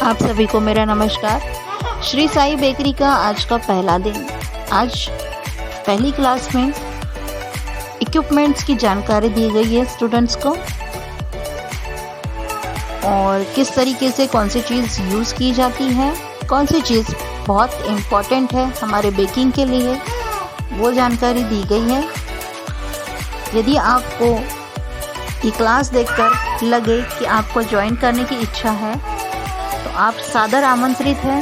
आप सभी को मेरा नमस्कार। श्री साई बेकरी का आज का पहला दिन। आज पहली क्लास में इक्विपमेंट्स की जानकारी दी गई है स्टूडेंट्स को, और किस तरीके से कौन सी चीज़ यूज़ की जाती है, कौन सी चीज़ बहुत इम्पॉर्टेंट है हमारे बेकिंग के लिए, वो जानकारी दी गई है। यदि आपको ये क्लास देखकर लगे कि आपको ज्वाइन करने की इच्छा है तो आप सादर आमंत्रित हैं।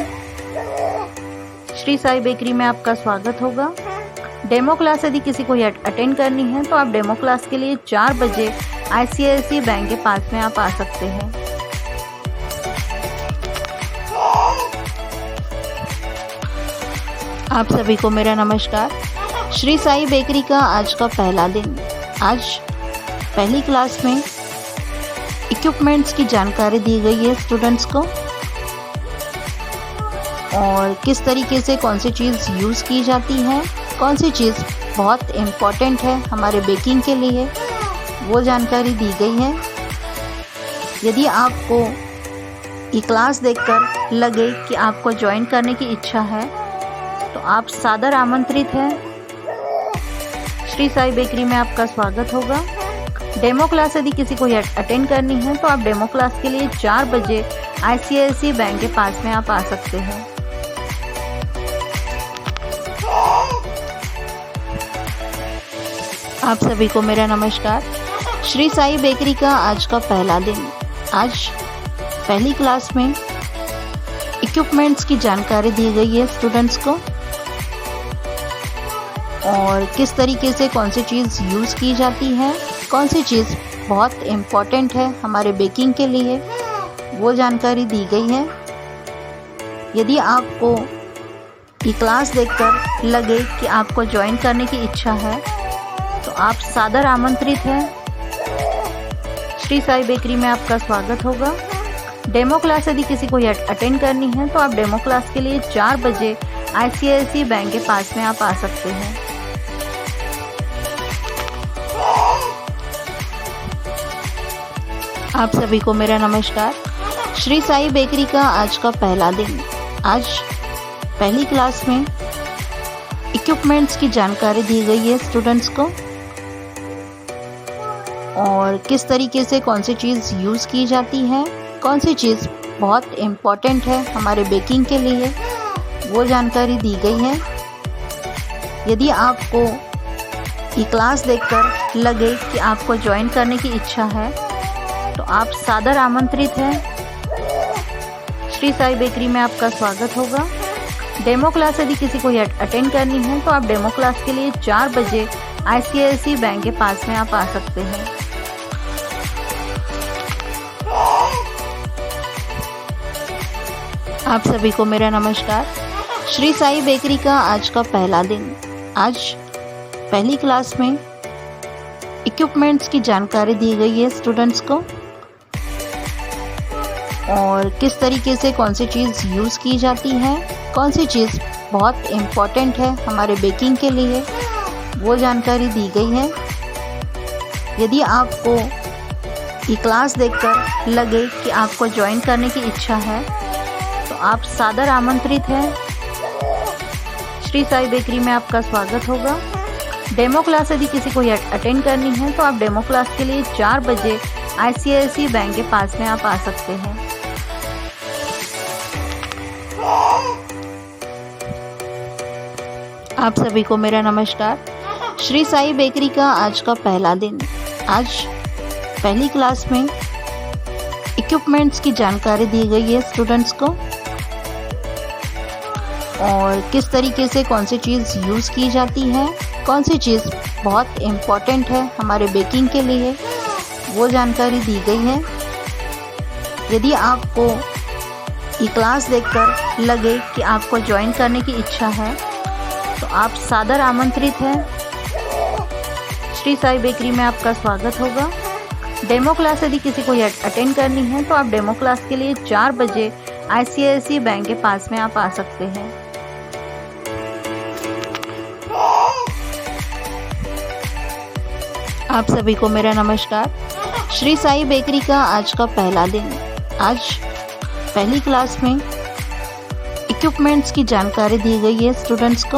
श्री साई बेकरी में आपका स्वागत होगा। डेमो क्लास यदि किसी को अटेंड करनी है तो आप डेमो क्लास के लिए 4 बजे ICICI बैंक के पास में आप आ सकते हैं। आप सभी को मेरा नमस्कार। श्री साई बेकरी का आज का पहला दिन। आज पहली क्लास में इक्विपमेंट्स की जानकारी दी गई है स्टूडेंट्स को, और किस तरीके से कौन सी चीज़ यूज़ की जाती है, कौन सी चीज़ बहुत इम्पॉर्टेंट है हमारे बेकिंग के लिए, वो जानकारी दी गई है। यदि आपको ये क्लास देखकर लगे कि आपको ज्वाइन करने की इच्छा है तो आप सादर आमंत्रित हैं। श्री साई बेकरी में आपका स्वागत होगा। डेमो क्लास यदि किसी को अटेंड करनी है तो आप डेमो क्लास के लिए 4 बजे ICICI बैंक के पास में आप आ सकते हैं। आप सभी को मेरा नमस्कार। श्री साई बेकरी का आज का पहला दिन। आज पहली क्लास में इक्विपमेंट्स की जानकारी दी गई है स्टूडेंट्स को, और किस तरीके से कौन सी चीज़ यूज़ की जाती है, कौन सी चीज़ बहुत इम्पॉर्टेंट है हमारे बेकिंग के लिए, वो जानकारी दी गई है। यदि आपको ये क्लास देखकर लगे कि आपको ज्वाइन करने की इच्छा है तो आप सादर आमंत्रित हैं। श्री साई बेकरी में आपका स्वागत होगा। डेमो क्लास यदि किसी को अटेंड करनी है तो आप डेमो क्लास के लिए 4 बजे ICICI बैंक के पास में आप आ सकते हैं। आप सभी को मेरा नमस्कार। श्री साई बेकरी का आज का पहला दिन। आज पहली क्लास में इक्विपमेंट्स की जानकारी दी गई है स्टूडेंट्स को, और किस तरीके से कौन सी चीज़ यूज़ की जाती है, कौन सी चीज़ बहुत इम्पॉर्टेंट है हमारे बेकिंग के लिए, वो जानकारी दी गई है। यदि आपको ये क्लास देखकर लगे कि आपको ज्वाइन करने की इच्छा है तो आप सादर आमंत्रित हैं। श्री साई बेकरी में आपका स्वागत होगा। डेमो क्लास यदि किसी को अटेंड करनी है तो आप डेमो क्लास के लिए 4 बजे ICICI बैंक के पास में आप आ सकते हैं। आप सभी को मेरा नमस्कार। श्री साई बेकरी का आज का पहला दिन। आज पहली क्लास में इक्विपमेंट्स की जानकारी दी गई है स्टूडेंट्स को, और किस तरीके से कौन सी चीज़ यूज़ की जाती है, कौन सी चीज़ बहुत इम्पॉर्टेंट है हमारे बेकिंग के लिए, वो जानकारी दी गई है। यदि आपको ये क्लास देखकर लगे कि आपको ज्वाइन करने की इच्छा है तो आप सादर आमंत्रित हैं। श्री साई बेकरी में आपका स्वागत होगा। डेमो क्लास यदि किसी को अटेंड करनी है तो आप डेमो क्लास के लिए 4 बजे ICICI बैंक के पास में आप आ सकते हैं। आप सभी को मेरा नमस्कार। श्री साई बेकरी का आज का पहला दिन। आज पहली क्लास में इक्विपमेंट्स की जानकारी दी गई है स्टूडेंट्स को, और किस तरीके से कौन सी चीज़ यूज़ की जाती है, कौन सी चीज़ बहुत इम्पॉर्टेंट है हमारे बेकिंग के लिए, वो जानकारी दी गई है। यदि आपको ये क्लास देखकर लगे कि आपको ज्वाइन करने की इच्छा है तो आप सादर आमंत्रित हैं। श्री साई बेकरी में आपका स्वागत होगा। डेमो क्लास यदि किसी को अटेंड करनी है तो आप डेमो क्लास के लिए 4 बजे ICICI बैंक के पास में आप आ सकते हैं। आप सभी को मेरा नमस्कार। श्री साई बेकरी का आज का पहला दिन। आज पहली क्लास में इक्विपमेंट्स की जानकारी दी गई है स्टूडेंट्स को,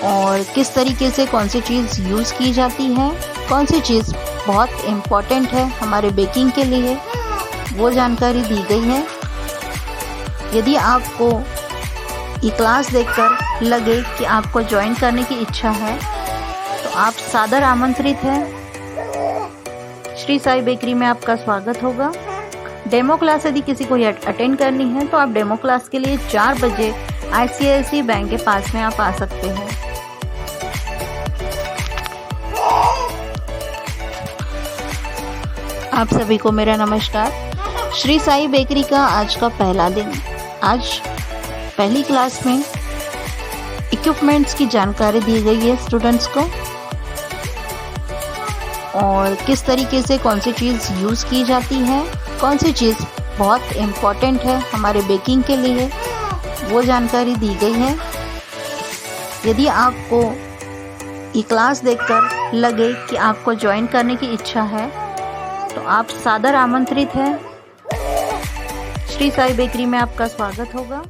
और किस तरीके से कौन सी चीज़ यूज़ की जाती है, कौन सी चीज़ बहुत इम्पॉर्टेंट है हमारे बेकिंग के लिए, वो जानकारी दी गई है। यदि आपको ये क्लास देखकर लगे कि आपको ज्वाइन करने की इच्छा है तो आप सादर आमंत्रित हैं। श्री साई बेकरी में आपका स्वागत होगा। डेमो क्लास यदि किसी को अटेंड करनी है तो आप डेमो क्लास के लिए 4 बजे ICICI बैंक के पास में आप आ सकते हैं। आप सभी को मेरा नमस्कार। श्री साई बेकरी का आज का पहला दिन। आज पहली क्लास में इक्विपमेंट्स की जानकारी दी गई है स्टूडेंट्स को, और किस तरीके से कौन सी चीज़ यूज़ की जाती है, कौन सी चीज़ बहुत इम्पॉर्टेंट है हमारे बेकिंग के लिए, वो जानकारी दी गई है। यदि आपको ये क्लास देखकर लगे कि आपको ज्वाइन करने की इच्छा है तो आप सादर आमंत्रित हैं। श्री साई बेकरी में आपका स्वागत होगा।